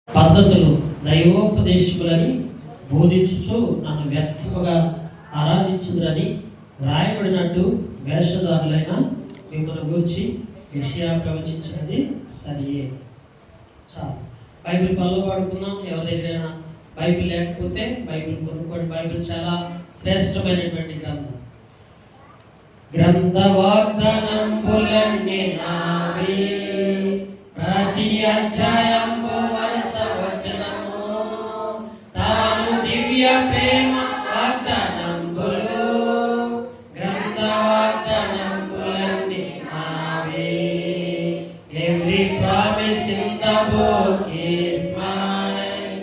పద్ధతులు దైవోపదేశములని బోధించుచు నన్ను వ్యర్థముగా ఆరాధించుదని వ్రాయబడినట్టు వేషధారులైన మిమ్మల్ని గురించి యెషయా ప్రవచించినది సరియే. చాలు. బైబిల్ పనులు పాడుకున్నాం. ఎవరి దగ్గరైనా బైబిల్ లేకపోతే బైబిల్ కొనుక్కోండి. బైబిల్ చాలా శ్రేష్టమైనటువంటి గ్రంథం. గ్రంథ వాగ్దానంబులన్నీ నావే, ప్రతి అధ్యాయంబు వరుస వచనము, తాను దివ్య ప్రేమ వాగ్దానంబులు, గ్రంథ వాగ్దానంబులన్నీ నావే. Every promise in the book is mine,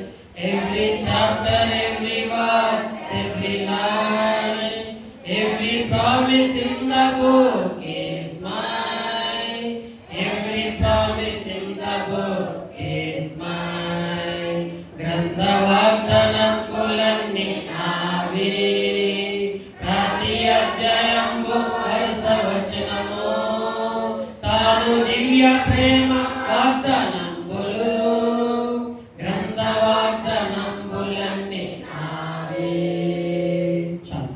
every chapter, every verse, every line, every promise in the book is mine, every promise in the book is mine. గ్రంథ వాగ్దానంబులన్నీ నావే, ప్రతి అధ్యాయంబు వరుస వచనము, తాను దివ్య ప్రేమ వాగ్దానంబులు, గ్రంథ వాగ్దానంబులన్నీ నావే. చాలు.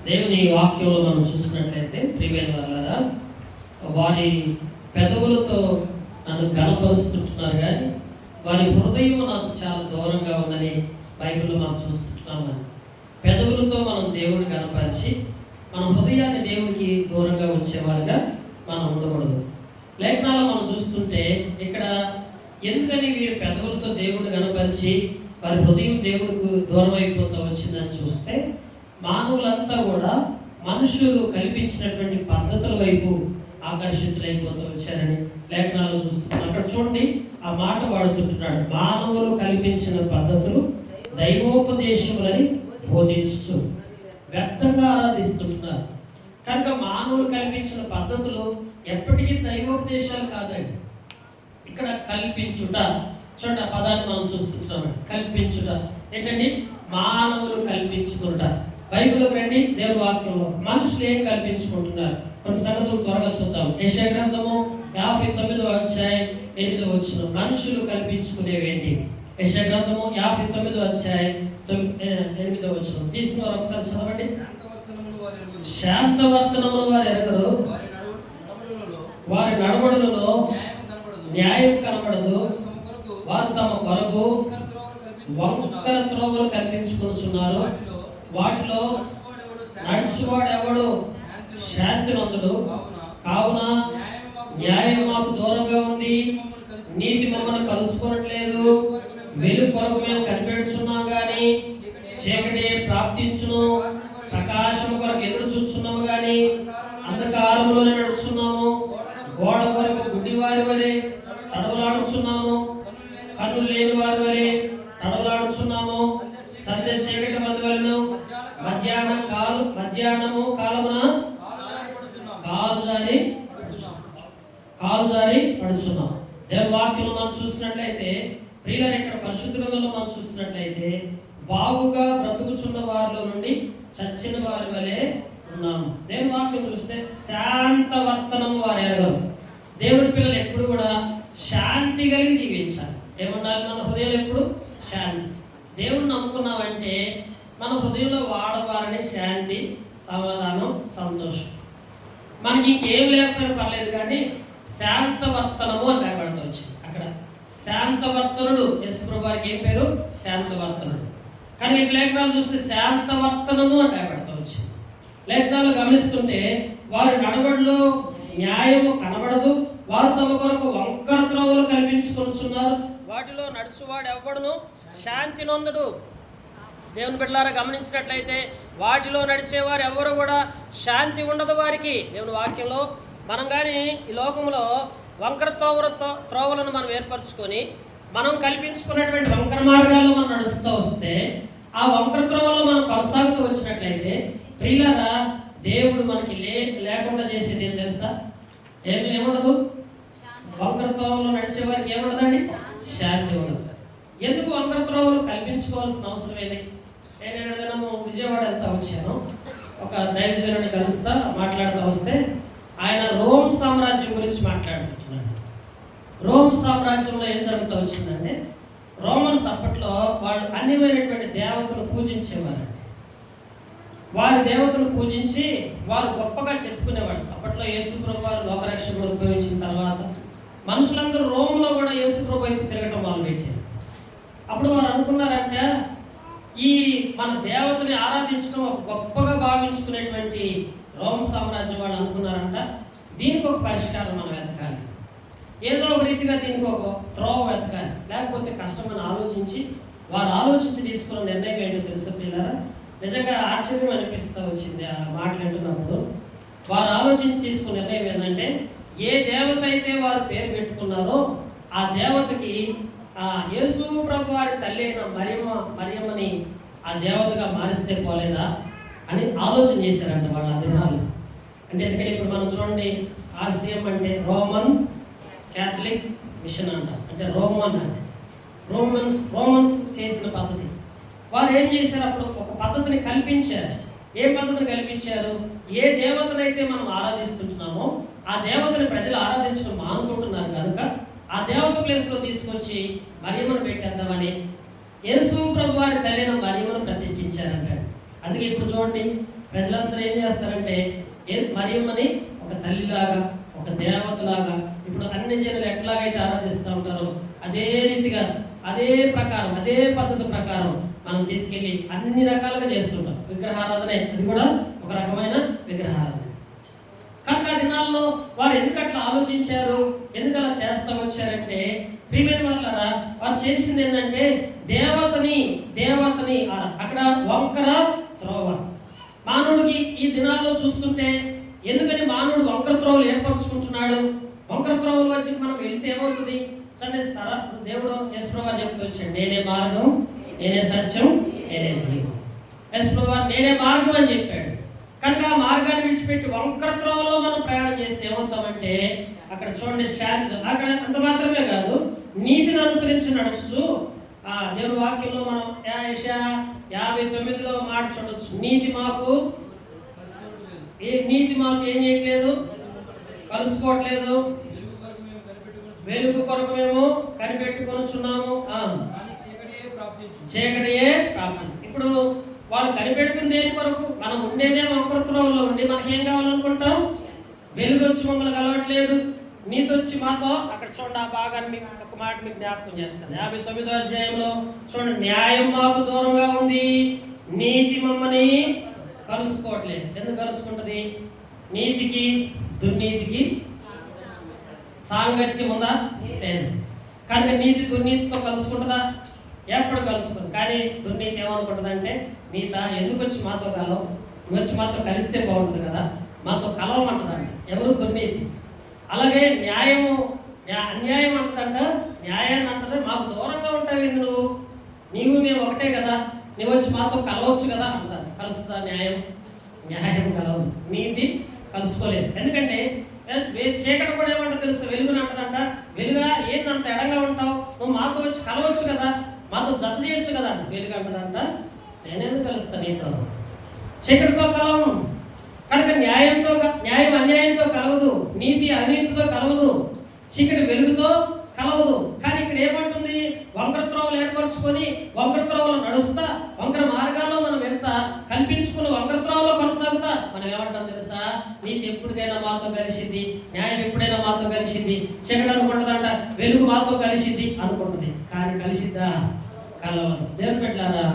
దేవుని వాక్యంలో మనం చూసినట్లయితే ప్రియమైన వాళ్ళారా, వారి పెదవులతో నన్ను గణపరుస్తుంటున్నారు కానీ వారి హృదయం నాకు చాలా దూరంగా ఉందని బైబిల్లో మనం చూస్తుంటున్నామని. పెదవులతో మనం దేవుని గణపరిచి మన హృదయాన్ని దేవునికి దూరంగా ఉంచేవారుగా మనం ఉండకూడదు. లేఖనాలు మనం చూస్తుంటే ఇక్కడ ఎందుకని వీరి పెదవులతో దేవుడిని గణపరిచి వారి హృదయం దేవుడికి దూరం అయిపోతూ వచ్చిందని చూస్తే, మానవులంతా కూడా మనుషులు కల్పించినటువంటి పద్ధతుల వైపు ఆకర్షితులైపోతూ వచ్చారని లేఖనాలు చూస్తున్నాం. అక్కడ చూడండి, ఆ మాట వాడుతుంటున్నాడు. మానవులు కల్పించిన పద్ధతులు దైవోపదేశములని బోధించు వ్యర్థంగా ఆరాధిస్తుంటున్నారు. కనుక మానవులు కల్పించిన పద్ధతులు ఎప్పటికీ దైవోపదేశాలు కాదండి. ఇక్కడ కల్పించుట, చూడండి ఆ పదాన్ని మనం చూస్తున్నాం. కల్పించుట ఏంటండి? మానవులు కల్పించుకుంట. బైబిల్లోకి రండి. దేవుని వాక్యంలో మనుషులు ఏం కల్పించుకుంటున్నారు కొన్ని సంగతులు త్వరగా చూద్దాం. యెషయా గ్రంథము 59వ అధ్యాయం 8వ వచనం. మనుషులు కల్పించుకునేవేంటి? యెషయా గ్రంథము 59వ అధ్యాయం 8వ వచనం. తీసుకున్నారు ఒకసారి చదవండి. శాంతవర్తనములు వారు ఎరగరు, వారి నడవడులలో న్యాయం కనబడదు, వారు తమ కొరకు వంకర త్రోవలు కల్పించుకుంటున్నారు, వాటిలో నడిచేవాడు ఎవడు శాంతి నందుడు. కావున న్యాయం మాకు దూరంగా ఉంది, నీతి మమ్మల్ని కలుసుకునట్లేదు. వెలుగు కొరకు మేము కనిపెడుచున్నాం కానీ చీకటి ప్రాప్తించును, ప్రకాశం కొరకు ఎదురు చూస్తున్నాము కానీ అంధకారంలోనే నడుచున్నాము. గోడ కొరకు గుడ్డివారి వలె తడవలాడుచున్నాము, కన్నులు లేని వారి వలె తడవలాడుచున్నాము. సంధ్య చీకటి మంది వలెను మధ్యాహ్నము కాలమున కాలు జారి పడుచున్నాం. దేవుని వాక్యంలో మనం చూసినట్లయితే ప్రియులారా, ఇక్కడ పరిశుద్ధ గ్రంథంలో మనం చూసినట్లయితే బాగుగా బ్రతుకుచున్న వారిలో నుండి చచ్చిన వారి వలె ఉన్నాము. దేవుని వాక్యం చూస్తే శాంతవర్తనము వారు ఎరగరు. దేవుని పిల్లలు ఎప్పుడు కూడా శాంతి కలిగి జీవించాలి. ఏముండాలి? మన హృదయంలో ఎప్పుడు శాంతి. దేవుణ్ణి నమ్ముకున్నామంటే మన హృదయంలో వాడవారని శాంతి, సమాధానం, సంతోషం. మనకి ఇంకేం లేకపోయినా పర్లేదు కానీ శాంతవర్తనము అని రాయబడుతూ వచ్చింది. అక్కడ శాంతవర్తనుడు, యేసుప్రభు వారికి ఏం పేరు? శాంతవర్తనుడు. కానీ ఈ లేఖనాలు చూస్తే శాంతవర్తనము అని రాయబడుతూ వచ్చింది. లేఖనాలు గమనిస్తుంటే వారి నడవడిలో న్యాయము కనబడదు, వారు తమ కొరకు వంకర త్రోవలు కల్పించుకొనుచున్నారు, వాటిలో నడుచువాడు ఎవ్వడును శాంతి నొందడు. దేవుని బిడ్డలారా, గమనించినట్లయితే వాటిలో నడిచేవారు ఎవరు కూడా శాంతి ఉండదు వారికి. దేవుని వాక్యంలో మనం కానీ ఈ లోకంలో వంకర త్రోవలను మనం ఏర్పరచుకొని మనం కల్పించుకున్నటువంటి వంకర మార్గాల్లో మనం నడుస్తూ వస్తే, ఆ వంకర త్రోవల్లో మనం కొనసాగుతూ వచ్చినట్లయితే ప్రియులారా, దేవుడు మనకి లేకుండా చేసేది ఏం తెలుసా? ఏముండదు. వంకర త్రోవల్లో నడిచే వారికి ఏముండదండి? శాంతి ఉండదు. ఎందుకు వంకర త్రోవలు కల్పించుకోవాల్సిన అవసరం ఏది? నేను విజయవాడ వెళ్తా వచ్చాను. ఒక దైవజనుడిని కలుస్తా మాట్లాడుతూ వస్తే ఆయన రోమ్ సామ్రాజ్యం గురించి మాట్లాడుతున్నాడు. రోమ్ సామ్రాజ్యంలో ఏం జరుగుతూ వచ్చిందంటే, రోమన్స్ అప్పట్లో వాళ్ళు అన్యమైనటువంటి దేవతను పూజించేవారండి. వారి దేవతను పూజించి వారు గొప్పగా చెప్పుకునేవాడు. అప్పట్లో యేసుప్రభు వారు లోకరక్షకుడు ఉద్భవించిన తర్వాత మనుషులందరూ రోమ్లో కూడా యేసుప్రభు వైపు తిరగటం మొదలుపెట్టారు. అప్పుడు వారు అనుకున్నారంటే, ఈ మన దేవతని ఆరాధించడం ఒక గొప్పగా భావించుకునేటువంటి రోమ్ సామ్రాజ్యం వాళ్ళు అనుకున్నారంట, దీనికి ఒక పరిష్కారం మనం వెతకాలి, ఏదో ఒక రీతిగా దీనికి ఒక త్రోవ వెతకాలి, లేకపోతే కష్టమని ఆలోచించి వారు ఆలోచించి తీసుకున్న నిర్ణయం ఏంటో తెలుసు పిల్లరా. నిజంగా ఆశ్చర్యం అనిపిస్తూ వచ్చింది ఆ మాటలు వింటున్నప్పుడు. వారు ఆలోచించి తీసుకున్న నిర్ణయం ఏంటంటే, ఏ దేవత అయితే వారు పేరు పెట్టుకున్నారో ఆ దేవతకి యేసు ప్రభు వారి తల్లి అయిన మరియమ్మని ఆ దేవతగా మారిస్తే పోలేదా అని ఆలోచన చేశారంట వాళ్ళ దినాలు. అంటే ఎందుకంటే ఇప్పుడు మనం చూడండి, ఆర్సిఎం అంటే రోమన్ క్యాథలిక్ మిషన్ అంట, అంటే రోమన్ అంటే రోమన్స్ చేసిన పద్ధతి. వారు ఏం చేశారు, అప్పుడు ఒక పద్ధతిని కల్పించారు. ఏ పద్ధతిని కల్పించారు, ఏ దేవతనైతే మనం ఆరాధిస్తుంటున్నామో ఆ దేవతని ప్రజలు ఆరాధించడం మానుకుంటున్నారు కనుక ఆ దేవత ప్లేస్లో తీసుకొచ్చి మరియమ్మను పెట్టేద్దామని యేసు ప్రభు వారి తల్లిన మరియమ్మను ప్రతిష్ఠించారంటాడు. అందుకే ఇప్పుడు చూడండి, ప్రజలందరూ ఏం చేస్తారంటే మరియమ్మని ఒక తల్లిలాగా, ఒక దేవతలాగా ఇప్పుడు అన్ని జనులు ఎట్లాగైతే ఆరాధిస్తూ ఉంటారో అదే రీతిగా, అదే ప్రకారం, అదే పద్ధతి ప్రకారం మనం తీసుకెళ్ళి అన్ని రకాలుగా చేస్తుంటాం. విగ్రహారాధనే, అది కూడా ఒక రకమైన విగ్రహారాధన. కనుక ఆ దినాల్లో వారు ఎందుకు అట్లా ఆలోచించారు, ఎందుకు అలా చేస్తూ వచ్చారంటే, ప్రియమైన వాళ్ళారా, వారు చేసింది ఏంటంటే దేవతని అక్కడ వంకర త్రోవ. మానవుడికి ఈ దినాల్లో చూస్తుంటే ఎందుకని మానవుడు వంకర త్రోవలు ఏర్పరచుకుంటున్నాడు. వంకర త్రోవలు వచ్చి మనం వెళితే ఏమవుతుంది అంటే, దేవుడు యేసుప్రభు చెప్తూ వచ్చాడు, నేనే మార్గం, నేనే సత్యం, నేనే జీవం. యేసుప్రభు నేనే మార్గం అని చెప్పాడు. కనుక ఆ మార్గాన్ని విడిచిపెట్టి వంకర త్రోవలో మనం ప్రయాణం చేస్తే ఏమవుతామంటే, అక్కడ చూడండి శాంతి, అక్కడ అంత మాత్రమే కాదు, నీతిని అనుసరించి నడుస్తూ దేవుని వాక్యంలో మనం యెషయా 59లో మాట చూడొచ్చు, నీతి మాకు ఏం చేయట్లేదు, కలుసుకోవట్లేదు, వెలుగు కొరకు మేము కనిపెట్టుకొనుచున్నాము, చీకటియే ప్రాప్తి. ఇప్పుడు వాళ్ళు కనిపెడుతుంది దేని కొరకు, మనం ఉండేదే వంకరత్రోవలో ఉండి మనకేం కావాలనుకుంటాం, వెలుగు వచ్చి మమ్మల్ని కలవట్లేదు, నీతి వచ్చి మాతో. అక్కడ చూడండి ఆ భాగాన్ని మీకు ఒక మాట మీకు జ్ఞాపకం చేస్తాను. 59వ అధ్యాయంలో చూడండి, న్యాయం మాకు దూరంగా ఉంది, నీతి మమ్మల్ని కలుసుకోవట్లేదు. ఎందుకు కలుసుకుంటుంది? నీతికి దుర్నీతికి సాంగత్యం ఉందా? లేదు. కనుక నీతి దుర్నీతితో కలుసుకుంటుందా? ఎప్పుడు కలుసుకుంది. కానీ దుర్నీతి ఏమనుకుంటుంది అంటే, నీత ఎందుకు వచ్చి మాతో కలవు, నువ్వు వచ్చి మాతో కలిస్తే బాగుంటుంది కదా, మాతో కలవమంటుందండి. ఎవరు? దుర్నీతి. అలాగే న్యాయము అన్యాయం అంటదంట, న్యాయాన్ని అంటది, మాకు దూరంగా ఉంటావు నీవు మేము ఒకటే కదా, నువ్వు వచ్చి మాతో కలవచ్చు కదా అంటారు. కలుస్తుందా న్యాయం కలవదు, నీతి కలుసుకోలేదు. ఎందుకంటే చీకటి కూడా ఏమంటారు తెలుసు, వెలుగుని అంటదంట, వెలుగా ఏందంత ఎడంగా ఉంటావు, నువ్వు మాతో వచ్చి కలవచ్చు కదా, మాతో జత చేయొచ్చు కదా. వెలుగు అంటదంట, నేనేందుకు కలుస్తాను నీతో, చీకటితో కలవను. కనుక న్యాయం అన్యాయంతో కలవదు, నీతి అనీతితో కలవదు, చీకటి వెలుగుతో కలవదు. కానీ ఇక్కడ ఏమంటుంది, వంకర త్రోవలు ఏర్పరచుకొని వంకర త్రోవలు నడుస్తా, వంకర మార్గాల్లో మనం వెళ్తా, కల్పించుకుని వంకర త్రోవలో కొనసాగుతా మనం ఏమంటాం తెలుసా, నీతి ఎప్పటికైనా మాతో కలిసింది, న్యాయం ఎప్పుడైనా మాతో కలిసింది, చీకటి అనుకుంటుందంట, వెలుగు మాతో కలిసింది అనుకుంటుంది. కానీ కలిసిద్దా? కలవదు. దేవుని పెట్టారా,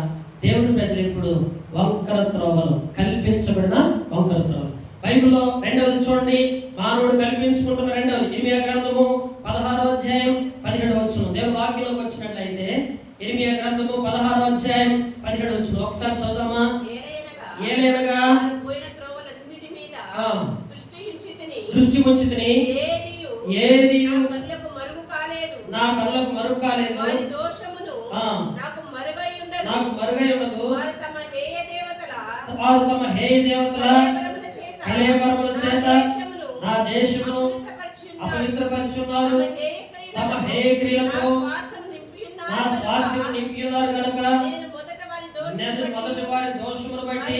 దేవుని ప్రజలు ఇప్పుడు వంకర త్రోవలు, కల్పించబడిన వంకర త్రోవలు. బైబిల్లో రెండవది చూడండి, మానవుడు కల్పించుకుంటున్న రెండవది ఇర్మియా గ్రంథము 16వ అధ్యాయం 17వ వచనం. దేవుని వాక్యంలోకి వచ్చినట్లయితే ఇర్మియా గ్రంథము 16వ అధ్యాయం 17వ వచనం ఒకసారి చదువుదామా. ఏలైనగా దృష్టి ఉంచితిని, ఏదియు నా కళ్ళకు మరుగు కాలేదు, నాకు మరుగై ఉండదు. వారు తమ హేయ దేవతల కళేబరముల చేత నా దేశమును అపవిత్రపరిచి ఉన్నారు, తమ హేయ క్రియలతో నా స్వాస్థ్యం నింపి ఉన్నారు కనుక నేను మొదటి వారి దోషమును బట్టి,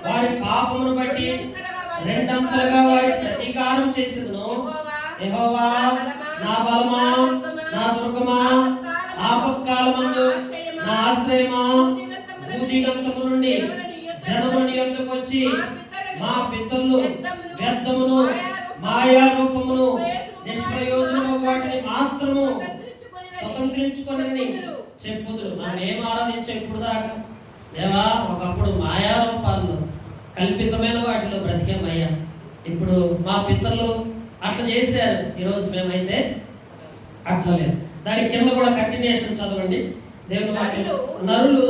వారి పాపమును బట్టి రెండంతలుగా వారి ప్రతీకారం చేసేదను. యెహోవా నా బలమా, నా దుర్గమా, స్వతంత్రించుకొని చెప్పుదురు. మనం ఏం ఆరాధించే ఇప్పుడు దాకా దేవా ఒకప్పుడు మాయారూపాల్లో కల్పితమైన వాటిలో బ్రతికేమయ్యా. ఇప్పుడు మా పితరులు అట్లా చేశారు, ఈరోజు మేమైతే అట్లా లేదు. దాని కింద కూడా కంటిన్యూషన్ చదవండి. దేవుని వాక్యం, నరులు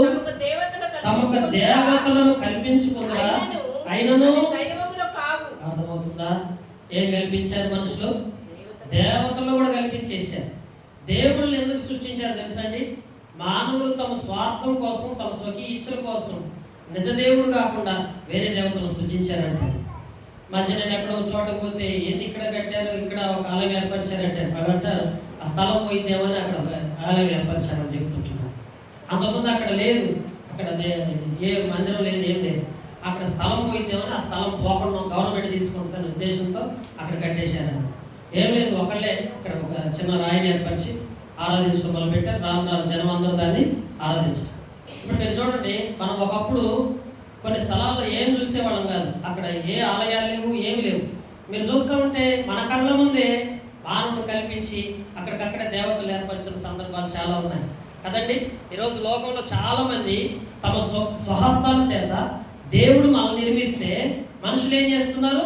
తమకు దేవతలను కల్పించుకుందా అయినను. అర్థమవుతుందా? ఏం కల్పించారు మనుషులు? దేవతలు కూడా కల్పించేశారు. దేవుళ్ళు ఎందుకు సృష్టించారు తెలుసా అండి? మానవులు తమ స్వార్థం కోసం, తమ స్వకీయ ఇచ్చల కోసం నిజ దేవుడు కాకుండా వేరే దేవతలు సృష్టించారంటే. మధ్య నేను ఎక్కడో చోటకు పోతే ఏంది ఇక్కడ కట్టారు, ఇక్కడ ఒక ఆలయం ఏర్పరిచారంటే అంటారు ఆ స్థలం పోయిందేమో అని అక్కడ ఆలయం ఏర్పరిచారని చెప్తుంటున్నాను. అంతకుముందు అక్కడ లేదు, అక్కడ ఏ మందిరం లేదు, ఏం లేదు. అక్కడ స్థలం పోయిందేమని ఆ స్థలం పోకుండా గవర్నమెంట్ తీసుకుంటున్న ఉద్దేశంతో అక్కడ కట్టేశారని. ఏం లేదు, ఒకళ్ళే అక్కడ ఒక చిన్న రాయిని ఏర్పరిచి ఆరాధించడం మొదలుపెట్టారు. రాను జనం అందరూ దాన్ని ఆరాధించారు. ఇప్పుడు మీరు చూడండి, మనం ఒకప్పుడు కొన్ని స్థలాల్లో ఏం చూసేవాళ్ళం కాదు, అక్కడ ఏ ఆలయాలు లేవు, ఏమి లేవు. మీరు చూస్తూ ఉంటే మన కళ్ళ ముందే మానవుడు కల్పించి అక్కడికక్కడే దేవతలు ఏర్పరిచిన సందర్భాలు చాలా ఉన్నాయి కదండి. ఈరోజు లోకంలో చాలా మంది తమ స్వహస్తాల చేత దేవుడు మనల్ని నిర్మిస్తే మనుషులు ఏం చేస్తున్నారు?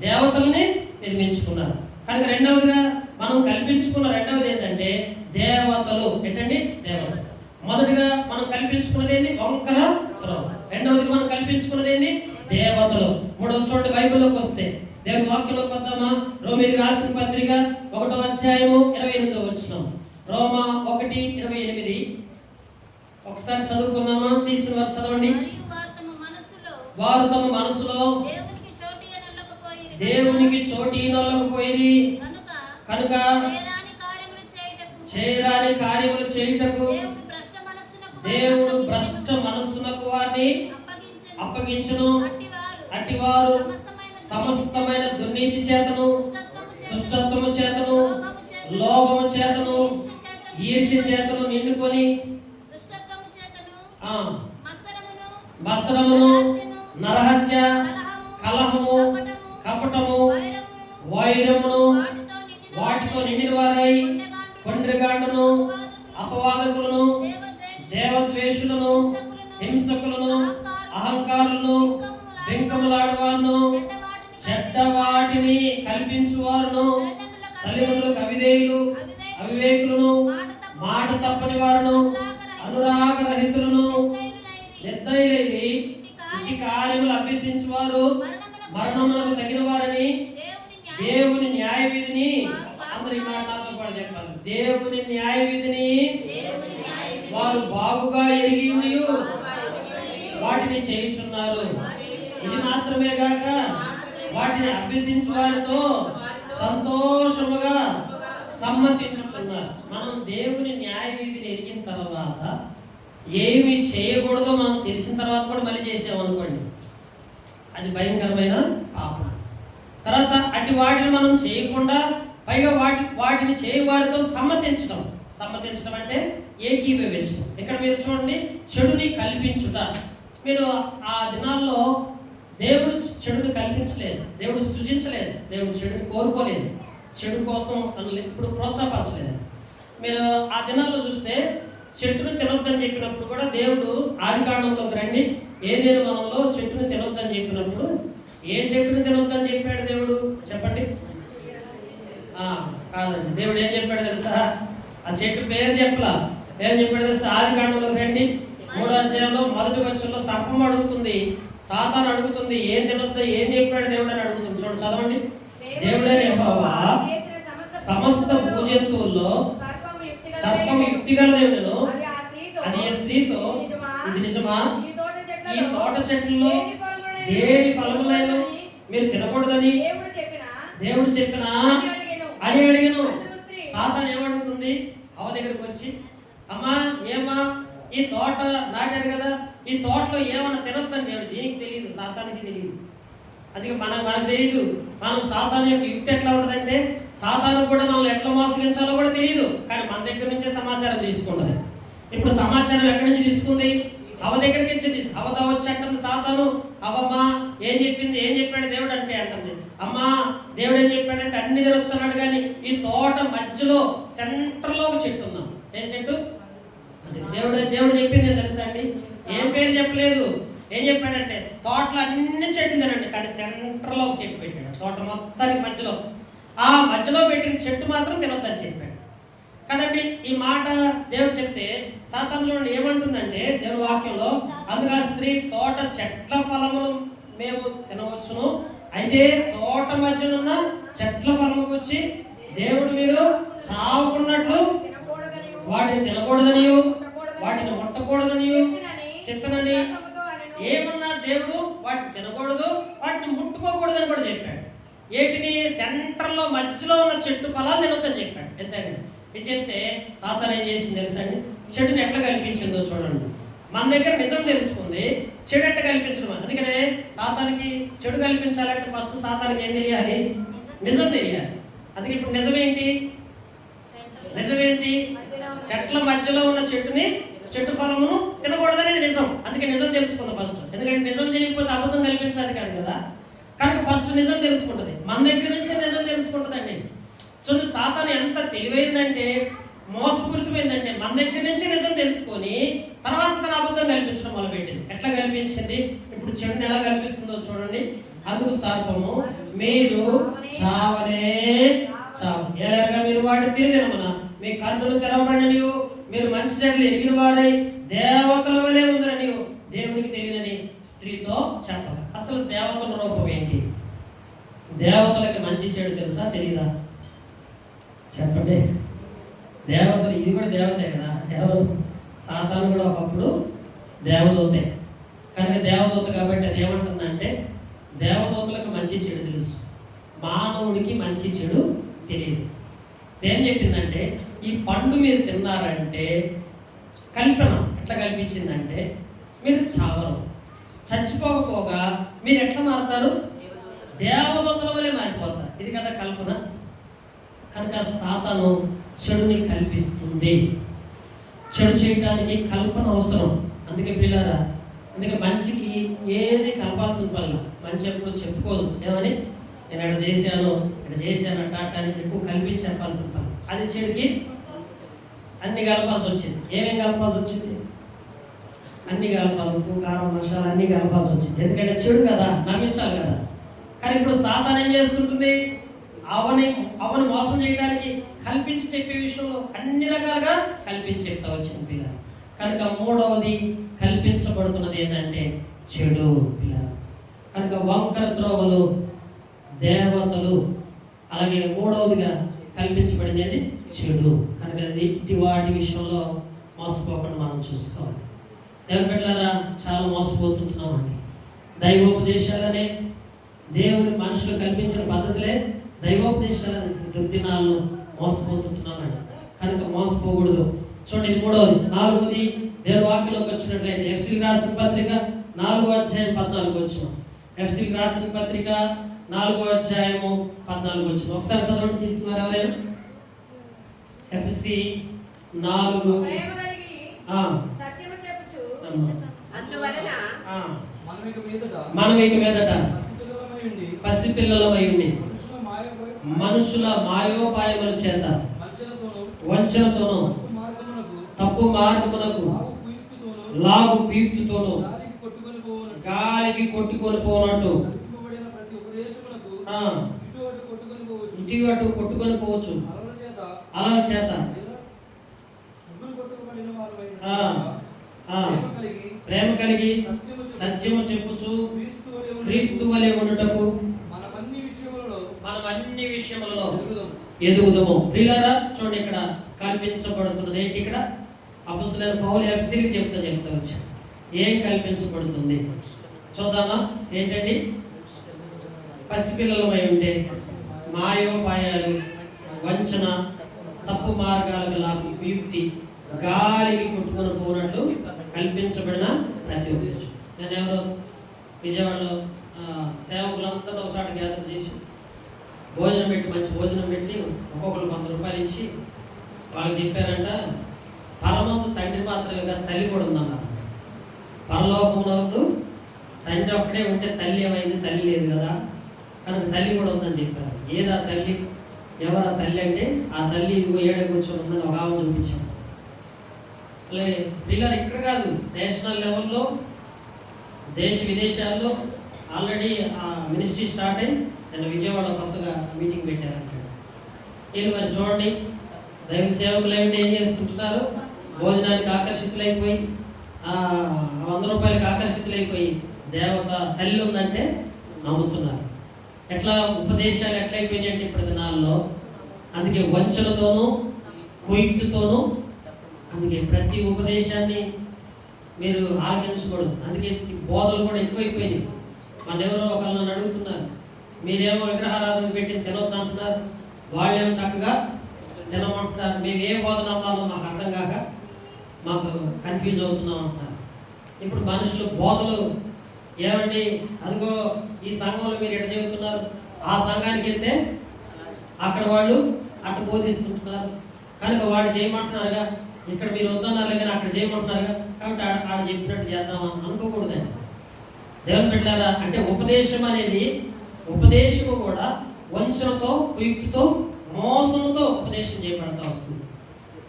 దేవతల్ని నిర్మించుకున్నారు. కనుక రెండవదిగా మనం కల్పించుకున్న రెండవది ఏంటంటే దేవతలు. ఏంటండి? దేవతలు. మొదటిగా మనం కల్పించుకున్నది ఏంది? వంకర త్రోవ. రెండవదిగా మనం కల్పించుకున్నది ఏంది? దేవతలు. మూడవది చూడండి, బైబిల్లోకి వస్తే దేవుని వాక్యంలోకి వద్దామా? రోమీయులకు రాసిన పత్రిక 1వ అధ్యాయము 28వ వచనం. రోమా 1:28 ఒకసారి చదువుకున్నామా? తీసిన వారు చదవండి. వారు తమ మనసులో దేవునికి చోటి నొల్లకపోయి కనుక చేయరాని కార్యములు చేయుటకు దేవుడు భ్రష్ట మనస్సునకు వారిని అప్పగించును. అట్టివారు సమస్తమైన దుర్నీతి చేతను, దుష్టత్వము చేతను, లోభము చేతను, ఈర్ష్య చేతను నిండుకొని మత్సరమును, నరహత్య, కలహము, కపటము, వైరమును వాటితో నిండిన వారై కొండ్రిగాండును, అపవాదకులను, దేవద్వేషులను, హింసకులను, అహంకారులను, వెంకములాడువారును, చెడ్డ వాటిని కల్పించువారును, తల్లిదండ్రులకు అవిధేయులు, అవివేకులను, మాట తప్పని వారును, అనురాగరహితులను, నిర్దయులై ఇట్టి కార్యములు అభ్యసించువారు మరణమునకు తగిన వారని దేవుని న్యాయ విధిని, అందరి మాటలతో పాటు చెప్పాలి, దేవుని న్యాయ విధిని వారు బాగుగా ఎరిగి వాటిని చేయుచున్నారు. ఇది మాత్రమే గాక వాటిని అభ్యసించు వారితో సంతోషముగా సమ్మతించుచున్నారు. మనం దేవుని న్యాయ విధిని ఎరిగిన తర్వాత ఏమి చేయకూడదో మనం తెలిసిన తర్వాత కూడా మళ్ళీ చేసామనుకోండి, అది భయంకరమైన పాపం. తర్వాత అటు వాటిని మనం చేయకుండా పైగా వాటిని చేయవారితో సమ్మతించడం అంటే ఏకీభవించడం. ఇక్కడ మీరు చూడండి, చెడుని కల్పించుట. మీరు ఆ దినాల్లో దేవుడు చెడుని కల్పించలేదు, దేవుడు సృజించలేదు, దేవుడు చెడుని కోరుకోలేదు, చెడు కోసం ఇప్పుడు ప్రోత్సాహపరచలేదు. మీరు ఆ దినాల్లో చూస్తే చెట్టును తినొద్దని చెప్పినప్పుడు కూడా దేవుడు ఆదికాండంలోకి రండి, ఏదేను వనంలో చెట్టును తినొద్దని చెప్పినప్పుడు ఏ చెట్టును తినొద్దని చెప్పాడు దేవుడు? చెప్పండి. కాదండి, దేవుడు ఏం చెప్పాడు తెలుసా? ఆ చెట్టు పేరు చెప్పలా, ఏం చెప్పాడు తెలుసా? ఆదికాండంలోకి రండి, 3వ అధ్యాయంలో 1వ వచనంలో సర్పం అడుగుతుంది, సాతాను అడుగుతుంది, ఏం తినొద్దో ఏం చెప్పాడు దేవుడు అని అడుగుతుంది. చూడండి, చదవండి. దేవుడైన యెహోవా సమస్త భూజంతువుల్లో సర్పం యుక్తిగల దేవుడును, అది ఏ స్త్రీతో ఇది నిజమా? ఈ తోట చెట్లలో దేని ఫలములైన మీరు తినకూడదని దేవుడు చెప్పినా అని అడిగాను. సాతాను ఏమడుగుతుంది? అవ్వ దగ్గరికి వచ్చి, అమ్మా ఏమా ఈ తోట నాటారు కదా, ఈ తోటలో ఏమన్నా తినొద్దని దేవుడు. నీకు తెలియదు, సాతానికి తెలియదు, అది మనకు తెలియదు. మనం సాతాను యొక్క యుక్తి ఎట్లా ఉండదంటే సాతాను కూడా మనల్ని ఎట్లా మోసగించాలో కూడా తెలియదు, కానీ మన దగ్గర నుంచే సమాచారం తీసుకుంటుంది. ఇప్పుడు సమాచారం ఎక్కడి నుంచి తీసుకుంది? అవ్వ దగ్గరికి వచ్చి అవదా వచ్చి అంటుంది సాతాను, అవ్వమ్మా ఏం చెప్పాడు దేవుడు అంటే అంటుంది, అమ్మా దేవుడు ఏం చెప్పాడంటే అన్ని తినొచ్చు అన్నాడు, కానీ ఈ తోట మధ్యలో సెంటర్లో ఒక చెట్టు ఉందాం. ఏ చెట్టు అంటే దేవుడు చెప్పింది ఏం తెలుసా అండి? ఏం పేరు చెప్పలేదు. ఏం చెప్పాడంటే తోటలో అన్ని చెట్లు తినండి, కానీ సెంటర్లో ఒక చెట్టు పెట్టాడు. తోట మొత్తానికి మధ్యలో, ఆ మధ్యలో పెట్టిన చెట్టు మాత్రం తినొద్దని చెప్పాడు కదండి. ఈ మాట దేవుడు చెప్తే సాతాను చూడండి ఏమంటుందంటే దేవుని వాక్యంలో, అందుగా స్త్రీ తోట చెట్ల ఫలములు మేము తినవచ్చును, అయితే తోట మధ్యనున్న చెట్ల ఫలము గురించి దేవుడు మీరు చావకున్నట్లు వాటిని తినకూడదనియు వాటిని ముట్టకూడదనియు చెప్పినని. ఏమన్నాడు దేవుడు? వాటిని తినకూడదు, వాటిని ముట్టుకోకూడదని కూడా చెప్పాడు. ఏటిని? సెంటర్లో మధ్యలో ఉన్న చెట్టు ఫలాలు తినొద్దని చెప్పాడు. ఎంతండి ఇది చెప్తే సాతాను ఏం చేసింది తెలుసా అండి? చెడుని ఎట్లా కల్పించిందో చూడండి. మన దగ్గర నిజం తెలుసుకుంది, చెడు ఎట్లా కల్పించడం. అందుకనే సాతానికి చెడు కల్పించాలంటే ఫస్ట్ సాతానికి ఏం తెలియాలి? నిజం తెలియాలి. అందుకే ఇప్పుడు నిజమేంటి? చెట్ల మధ్యలో ఉన్న చెట్టు ఫలమును తినకూడదనేది నిజం. అందుకే నిజం తెలుసుకుందాం ఫస్ట్. ఎందుకంటే నిజం తెలియకపోతే అబద్ధం కల్పించాలి కాదు కదా. కనుక ఫస్ట్ నిజం తెలుసుకుంటుంది. మన దగ్గర నుంచే నిజం తెలుసుకుంటుందండి. సో సాతాను ఎంత తెలివైందంటే, మోసపూరితమైందంటే, మన దగ్గర నుంచి నిజం తెలుసుకొని తర్వాత తన అబద్ధం కల్పించడం మొదలుపెట్టింది. ఎట్లా కల్పించింది? ఇప్పుడు చెడుని ఎలా కల్పిస్తుందో చూడండి. అందుకు సర్పము, మీరు చావనే చావు, ఎలాగా మీరు వాటి తినమన మీ కన్నులు తెరవబడిననియు మీరు మంచి చెడులు ఎరిగిన వారై దేవతల వలె ఉందరని దేవునికి తెలియదని స్త్రీతో చెప్పాలి. అసలు దేవతల రూపం ఏంటి? దేవతలకి మంచి చెడు తెలుసా తెలీదా? చెప్పండి. దేవతలు, ఇది కూడా దేవతే కదా. ఎవరు? సాతాను కూడా ఒకప్పుడు దేవదూతే. కనుక దేవదూత కాబట్టి అది ఏమంటుందంటే, దేవదూతలకు మంచి చెడు తెలుసు, మానవుడికి మంచి చెడు తెలియదు. ఏం చెప్పిందంటే, ఈ పండు మీరు తిన్నారంటే కల్పన ఎట్లా కల్పించిందంటే, మీరు చావరు, చచ్చిపోకపోగా మీరు ఎట్లా మారుతారు? దేవదూతల వల్లే మారిపోతారు. ఇది కదా కల్పన. కనుక సాతాను చెడుని కల్పిస్తుంది. చెడు చేయడానికి కల్పన అవసరం. అందుకే పిల్లారా, అందుకే మంచికి ఏది కలపాల్సిన పని. మంచి ఎప్పుడు చెప్పుకోదు. ఏమని నేను ఇక్కడ చేశాను అట్ట అని ఎక్కువ కల్పించి చెప్పాల్సిన పని. అది చెడుకి అన్ని కలపాల్సి వచ్చింది. ఏమేమి కలపాల్సి వచ్చింది? అన్ని కలపాలి. ఉప్పు, కారం, మసాలా అన్ని కలపాల్సి వచ్చింది. ఎందుకంటే చెడు కదా, నమ్మించాలి కదా. కానీ ఇప్పుడు సాతాను ఏం చేస్తుంటుంది? అవని మోసం చేయడానికి కల్పించి చెప్పే విషయంలో అన్ని రకాలుగా కల్పించి చెప్తా వచ్చింది పిల్ల. కనుక మూడవది కల్పించబడుతున్నది ఏంటంటే చెడు పిల్ల. కనుక వంకర త్రోవలు దేవతలు, అలాగే మూడవదిగా కల్పించబడింది అది చెడు. కనుక ఇట్టి వాటి విషయంలో మోసపోకుండా మనం చూసుకోవాలి. దేవుని బిడ్డలారా, చాలా మోసపోతుంటున్నామండి. దైవోపదేశాలనే దేవుని మనుషులు కల్పించిన పద్ధతులే దైవోపదేశాలని దుర్దినాల్లో మోసపోతుంటున్నామండి. కనుక మోసపోకూడదు. చూడండి మూడవది. నాలుగోది దేవుని వాక్యంలోకి వచ్చినట్లయితే ఎఫ్సీకి రాసిన పత్రిక 4:14 ఎఫ్సీకి రాసిన పత్రిక 4:14 ఒకసారి చదవండి తీసుకున్నారు ఎవరైనా. ఎఫ్సీ 4 మనం ఇక మీదట పసిపిల్లలమై ఉండి మనుషుల మాయోపాయముల చేత వంచనతోనూ తప్పు మార్గమునకు లాగు పీక్తుతోనూ గాలికి కొట్టుకొని పోనట్టు ఇటు అటు కొట్టుకొని పోవచ్చు. అలా చేత ప్రేమ కలిగి సత్యము చెప్పుచు క్రీస్తు వలె ఉండుటకు మనం అన్ని విషయములలో ఎదుగుదము. ప్రియులారా, చూడండి ఇక్కడ కల్పించబడుతున్నది ఏంటి? ఇక్కడ అపొస్తలుడైన పౌలు ఎఫెసీయులకు చెప్తా వచ్చా ఏం కల్పించబడుతుంది చూద్దామా. ఏంటండి? పసిపిల్లలమై ఉంటే మాయోపాయాలు, వంచన, తప్పు మార్గాలకు లాగు వియుక్తి, గాలికి కొట్టుకొని పోనట్లు కల్పించబడిన ప్రతి ఉద్దేశం. నేను ఎవరో విజయవాడలో సేవకులంతా ఒక చోట గ్యాదర్ చేసి భోజనం పెట్టి, మంచి భోజనం పెట్టి ఒక్కొక్కరు 100 రూపాయలు ఇచ్చి వాళ్ళకి చెప్పారంట, పరమందు తండ్రి మాత్రమే కాదు తల్లి కూడా ఉందన్నారు. పరలోకమునందు తండ్రి అప్పుడే ఉంటే తల్లి ఏమైంది? తల్లి లేదు కదా, కనుక తల్లి కూడా ఉందని చెప్పారు. ఏదా తల్లి? ఎవరా తల్లి అంటే, ఆ తల్లి ఇదిగో ఏడ కూర్చొని ఉందని ఒక ఆమె చూపించాం. పిల్లలు ఇక్కడ కాదు, నేషనల్ లెవెల్లో, దేశ విదేశాల్లో ఆల్రెడీ ఆ మినిస్ట్రీ స్టార్ట్ అయ్యి నేను విజయవాడ కొత్తగా మీటింగ్ పెట్టారంట. వీళ్ళు మరి చూడండి, దైవ సేవకులు ఏంటి ఏం చేసుకుంటున్నారు, భోజనానికి ఆకర్షితులైపోయి 100 రూపాయలకి ఆకర్షితులైపోయి దేవత తల్లి ఉందంటే నమ్ముతున్నారు. ఎట్లా ఉపదేశాలు ఎట్లయిపోయినాయి అంటే ఇప్పుడు దినాల్లో, అందుకే వంచనతోనూ కుయుక్తితోనూ, అందుకే ప్రతి ఉపదేశాన్ని మీరు ఆలకించకూడదు. అందుకే బోధలు కూడా ఎక్కువైపోయినాయి. మన ఎవరో ఒకళ్ళని అడుగుతున్నారు, మీరేమో విగ్రహారాధన పెట్టి తినొద్దు అంటున్నారు, వాళ్ళేమో చక్కగా తినమంటున్నారు. మేము ఏ బోధ నమ్మాలో మాకు అర్థం కాక మాకు కన్ఫ్యూజ్ అవుతున్నాం అంటున్నారు. ఇప్పుడు మనుషులు బోధలు ఏమండి, అదిగో ఈ సంఘంలో మీరు ఎట చెబుతున్నారు, ఆ సంఘానికి వెళ్తే అక్కడ వాళ్ళు అటు బోధిస్తుంటున్నారు కనుక వాళ్ళు చేయమంటున్నారుగా, ఇక్కడ మీరు వద్దన్నారు కానీ అక్కడ చేయమంటున్నారుగా, కాబట్టి ఆడ చెప్పినట్టు చేద్దామని అనుకోకూడదండి. దేవుని బిడ్డలారా, అంటే ఉపదేశం అనేది, ఉపదేశము కూడా వంచనతో, కుయుక్తితో, మోసంతో ఉపదేశం చేయబడతా వస్తుంది.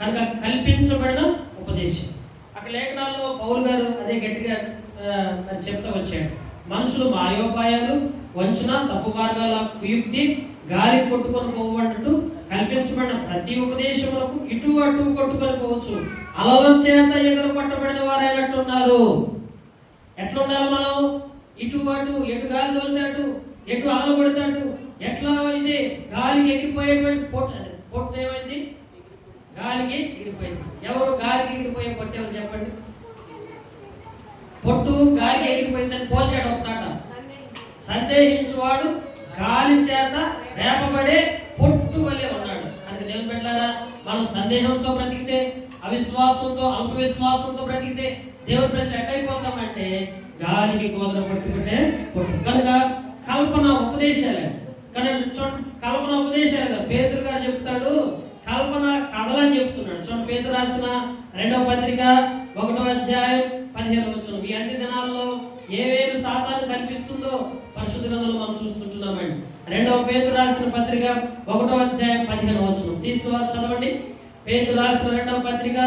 కనుక కల్పించబడిన ఉపదేశం. అక్కడ లేఖనాల్లో పౌలు గారు అదే గట్టిగా చెప్తా వచ్చాడు. మనుషులు మాయోపాయాలు, వంచన, తప్పు మార్గాల, కుయుక్తి, గాలి కొట్టుకొని పోవన్నట్టు కల్పించబడిన ప్రతి ఉపదేశములకు ఇటు అటు కొట్టుకొని పోవచ్చు. అలల చేత ఎదురు పట్టబడిన వారైనట్టు ఉన్నారు. ఎట్లా ఉండాలి మనం? ఇటు అటు, ఎటు గాలి తోలుతాడు, ఎటు అలలు కొడతాడు, ఎట్లా ఇది గాలికి ఎగిరిపోయేటువంటి పొట్టు ఏమైంది? గాలికి ఎగిరిపోయింది. ఎవరు గాలికి ఎగిరిపోయే పొట్టేవారు చెప్పండి? పొట్టు గాలికి ఎగిరిపోయిందని పోల్చాడు ఒకసాట. సందేహించువాడు గాలి చేత రేపబడే పొట్టు వలె ఉన్నాడు. అంటే దేవుని బిడ్డలారా, మనం సందేహంతో బ్రతికితే, అవిశ్వాసంతో, అల్పవిశ్వాసంతో బ్రతికితే దేవుని ప్రజలు ఎట్లయిపోతామంటే గాలికి గోదర పట్టుకుంటే పొట్టు. కనుక కల్పన ఉపదేశాలే. కనుక చూడండి, కల్పన ఉపదేశాలు కదా. పేతురు గారు చెప్తాడు, కల్పన కథలని చెప్తున్నాడు. చూడండి, పేతురు రాసిన 2వ పత్రిక 1వ అధ్యాయం 15వ వచనం. ఈ అంత్య దినాల్లో ఏవేమి సాతాను కల్పిస్తుందో పరిశుద్ధ గ్రంథంలో మనం చూస్తుంటున్నామండి. 2వ పేతురు రాసిన పత్రిక 1వ అధ్యాయం 15వ వచనం. తీసుకువారు చదవండి. పేతురు రాసిన 2వ పత్రిక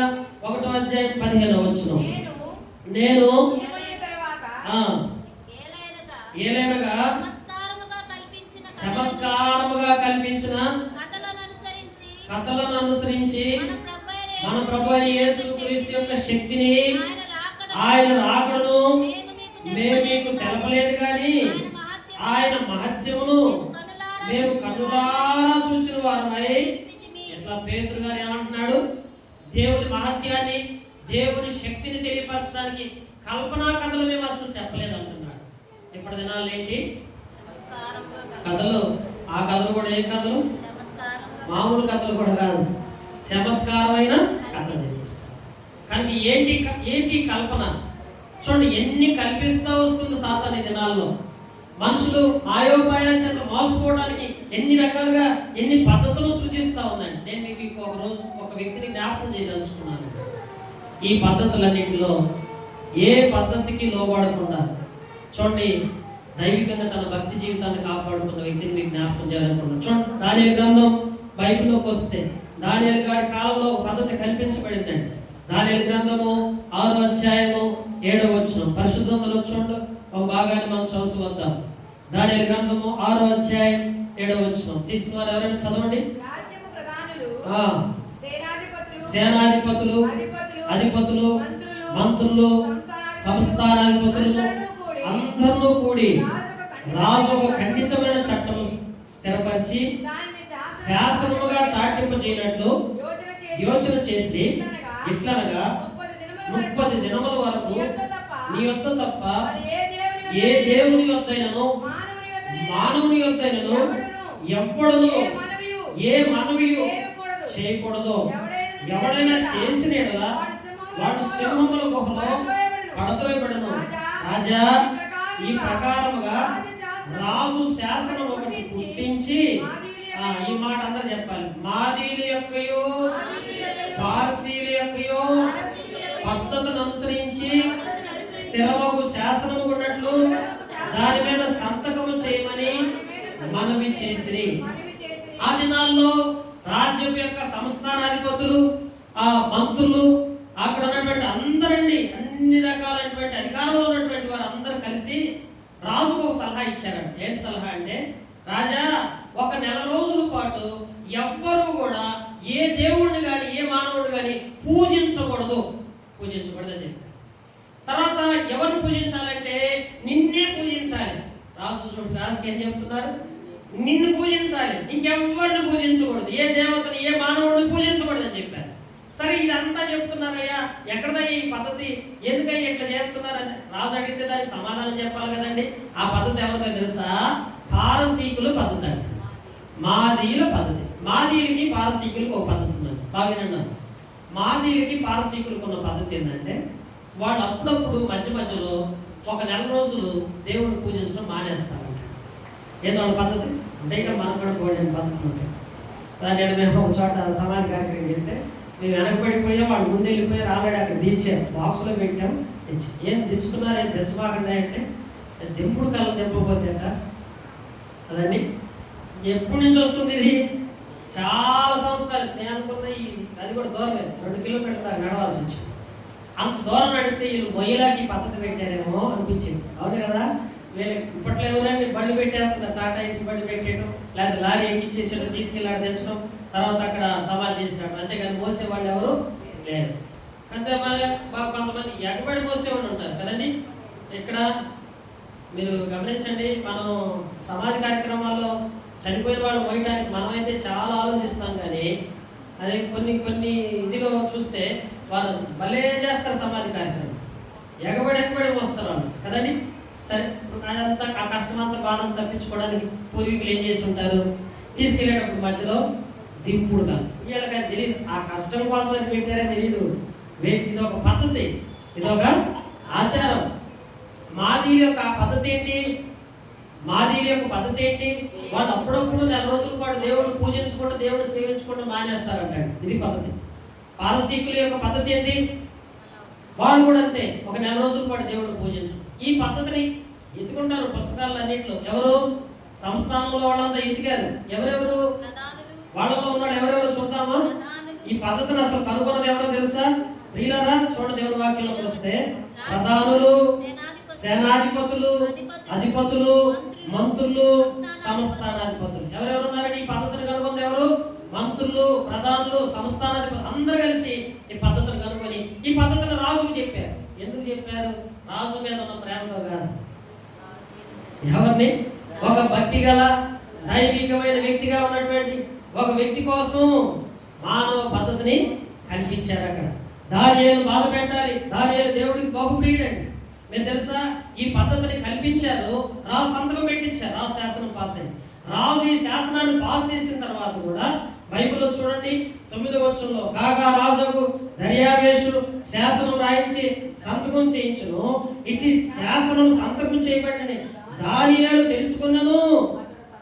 1వ అధ్యాయం 15వ వచనం. నేను ఏలైనగా చమత్కారముగా కల్పించిన కథలను అనుసరించి మన ప్రభువైన యేసుక్రీస్తు యొక్క శక్తిని, ఆయన రాకడను మేము మీకు తెలపలేదు కానీ ఆయన మహత్యమును మేము కన్నులారా చూసిన వారమై. ఇట్లా పేతురు గారు ఏమంటున్నాడు? దేవుని మహత్యాన్ని, దేవుని శక్తిని తెలియపరచడానికి కల్పనా కథలు మేము అసలు చెప్పలేదు అంటున్నాడు. ఇప్పుడు దినాలు ఏంటి? కథలు. ఆ కథలు కూడా ఏ కథలు? మామూలు కథలు కూడా కాదు, చమత్కారమైన కథలు. కానీ ఏంటి కల్పన? చూడండి, ఎన్ని కల్పిస్తూ వస్తుంది సాతాను ఈ దినాల్లో. మనుషులు మాయోపాయాల చేత మోసపోవడానికి ఎన్ని రకాలుగా, ఎన్ని పద్ధతులు సృజిస్తూ ఉందండి. నేను మీకు ఒక రోజు ఒక వ్యక్తిని జ్ఞాపకం చేయదలుచుకున్నాను. ఈ పద్ధతులన్నింటిలో ఏ పద్ధతికి లోబడకుండా, చూడండి, దైవికంగా తన భక్తి జీవితాన్ని కాపాడుకున్న వ్యక్తిని మీకు జ్ఞాపకం చేయాలనుకున్నాను. చూడండి, దానియేలు గ్రంథం బైబిల్లోకి వస్తే దానియేలు గారి కాలంలో ఒక పద్ధతి కల్పించబడిందండి. దానియేలు గ్రంథము 6వ అధ్యాయము 7వ వచనం. పరిశుద్ధంలో చూడండి, ఒక భాగాన్ని మనం చదువుతూ వద్దాం. దానియేలు గ్రంథము 6వ అధ్యాయం 7వ వచనం. తీసుకున్నారు ఎవరైనా చదవండి. సేనాధిపతులు, అధిపతులు, మంత్రులు, సంస్థానాధిపతులు అందరూ కూడి రాజు ఒక ఖండితమైన చట్టం స్థిరపరిచి శాసనముగా చాటింపు చేయనట్లు యోచన చేసి, ఇట్లనగా 30 దినముల వరకు నీ యొద్ద తప్ప ఏ దేవుని యొద్దైనను మానవుని యొద్దైనను ఎప్పుడూ ఏ మనవియు చేయకూడదు. ఎవడైనా చేసిన యెడల వాడు సింహముల గుహలో పడద్రోయబడును. రాజా, ఈ ప్రకారముగా రాజు శాసనం ఒకటి పుట్టించి, ఈ మాట అందరూ చెప్పాలి, మాదీల యొక్కయో పార్సీల యొక్కయో పద్ధతులను అనుసరించి స్థిరమగు శాసనము ఉన్నట్లు దాని మీద సంతకము చేయమని మనవి చేసిరి. ఆ దినాల్లో రాజ్యం యొక్క సంస్థానాధిపతులు, ఆ మంత్రులు, ఆ అక్కడ ఉన్నటువంటి అందరండి, అన్ని రకాలైనటువంటి అధికారంలో ఉన్నటువంటి వారు అందరూ కలిసి రాజుకు ఒక సలహా ఇచ్చారంట. ఏంటి సలహా అంటే, రాజా, ఒక నెల రోజుల పాటు ఎవ్వరూ కూడా ఏ దేవుణ్ణి కానీ ఏ మానవుడిని కానీ పూజించకూడదు అని చెప్పారు. తర్వాత ఎవరు పూజించాలంటే నిన్నే పూజించాలి. రాజుకి ఏం చెప్తున్నారు? నిన్ను పూజించాలి, ఇంకెవ్వరిని పూజించకూడదు, ఏ దేవతని ఏ మానవుడిని పూజించకూడదు అని చెప్పారు. సరే, ఇదంతా చెప్తున్నారయ్యా, ఎక్కడదా ఈ పద్ధతి, ఎందుకయ్యా ఇట్లా చేస్తున్నారని రాజు అడిగితే దానికి సమాధానం చెప్పాలి కదండి. ఆ పద్ధతి ఎవరిదో తెలుసా? పారసీకుల పద్ధతి అండి, మాదీయుల పద్ధతి. మాదీయులకి పారసీకులకు ఒక పద్ధతి ఉందండి. బాగానే, మాదీయులకి పారసీకులకు ఉన్న పద్ధతి ఏంటంటే, వాళ్ళు అప్పుడప్పుడు మధ్య మధ్యలో ఒక నెల రోజులు దేవుడిని పూజించడం మానేస్తారంట. ఏదో వాళ్ళ పద్ధతి అంటే, ఇక మనం కూడా పోయిన పద్ధతి ఉంటాయి. నేను మేము ఒక చోట సమాధి కార్యక్రమం వెళ్తే మేము వెనకబడిపోయాం, వాళ్ళు ముందు వెళ్ళిపోయారు, ఆల్రెడీ అక్కడ దించాం, బాక్స్లో పెట్టాం, తెచ్చి ఏం దించుతున్నారు, ఏం తెచ్చబాకండి అంటే, దింపుడు కళ్ళ దింపకపోతే అదండి. ఎప్పటి నుంచి వస్తుంది ఇది? చాలా సంవత్సరాలు. నేను అనుకున్న అది కూడా దూరమే, 2 కిలోమీటర్ల దాకా నడవాల్సి వచ్చింది. అంత దూరం నడిస్తే వీళ్ళు మొయ్యలాకి పద్ధతి పెట్టారేమో అనిపించింది. అవును కదా? వీళ్ళు ఇప్పట్లో ఎవరండి బండి పెట్టేస్తున్నారు, టాటా ఏసీ బండి పెట్టేయడం, లేదా లారీ ఎక్కించేసేయడం, తీసుకెళ్ళాడు తెచ్చడం, తర్వాత అక్కడ సమాధి చేసినట్టు. అంతేగాని మోసేవాళ్ళు ఎవరు లేరు. అంతే కొంతమంది ఎగబడి మోసేవాళ్ళు ఉంటారు కదండి. ఇక్కడ మీరు గమనించండి, మనం సమాధి కార్యక్రమాల్లో చనిపోయిన వాళ్ళు మోయడానికి మనమైతే చాలా ఆలోచిస్తాం, కానీ అదే కొన్ని ఇదిలో చూస్తే వాళ్ళు భలే చేస్తారు సమాధి కార్యక్రమం, ఎగబడి మోస్తారు వాళ్ళు కదండి. సరే, అదంతా ఆ కష్టమంతా బాధను తప్పించుకోవడానికి పూర్వీకులు ఏం చేసి ఉంటారు, తీసుకెళ్ళేటప్పుడు మధ్యలో దింపుడు కాదు. వీళ్ళకి తెలియదు, ఆ కష్టం కోసం అది పెట్టారే తెలియదు. ఇదొక పద్ధతి, ఇదొక ఆచారం. మాదీయుల యొక్క పద్ధతి ఏంటి? మాదీయుల యొక్క పద్ధతి ఏంటి? వాళ్ళు అప్పుడప్పుడు నెల రోజుల పాటు దేవుడిని పూజించకుండా దేవుడిని సేవించకుండా మానేస్తారంటాడు. ఇది పద్ధతి. పారసీకుల యొక్క పద్ధతి ఏంటి? వాళ్ళు కూడా అంతే, ఒక నెల రోజుల పాటు దేవుడిని పూజించరు. ఈ పద్ధతిని ఎత్తుకుంటారు పుస్తకాలన్నింటిలో. ఎవరు? సంస్థానంలో వాళ్ళంతా ఎతికారు. ఎవరెవరు వాళ్ళలో ఉన్నాడు? ఎవరెవరు చూద్దామా? ఈ పద్ధతిని అసలు కనుగొన్నది ఎవరో తెలుసా? ప్రియులారా, చూడండి, దేవుని వాక్యంలోకి వస్తే ప్రధానులు, సేనాధిపతులు, అధిపతులు, మంత్రులు, సంస్థానాధిపతులు. ఎవరెవరు ఉన్నారని ఈ పద్ధతిని కనుగొంది ఎవరు? మంత్రులు, ప్రధానులు, సంస్థానాధిపతులు అందరూ కలిసి ఈ పద్ధతిని కనుగొని ఈ పద్ధతిని రాజుకు చెప్పారు. ఎందుకు చెప్పారు? రాజు మీద ఉన్న ప్రేమతో కాదు. ఎవరిని? ఒక భక్తి గల దైవికమైన వ్యక్తిగా ఉన్నటువంటి ఒక వ్యక్తి కోసం మానవ పద్ధతిని కల్పించారు. అక్కడ దానియేలును బాధ పెట్టాలి. దానియేలు దేవుడికి బహుప్రియుడండి. మీరు తెలుసా, ఈ పద్ధతిని కల్పించారు, రాజు సంతకం పెట్టించారు, రాజు శాసనం పాస్ అయింది. రాజు ఈ శాసనాన్ని పాస్ చేసిన తర్వాత కూడా బైబిల్లో చూడండి 9వ వచనంలో, కాగా రాజుకు దర్యావేషు శాసనం రాయించి సంతకం చేయించును, ఇటు శాసనం సంతకం చేయబడినని దానియేలు తెలుసుకున్నను.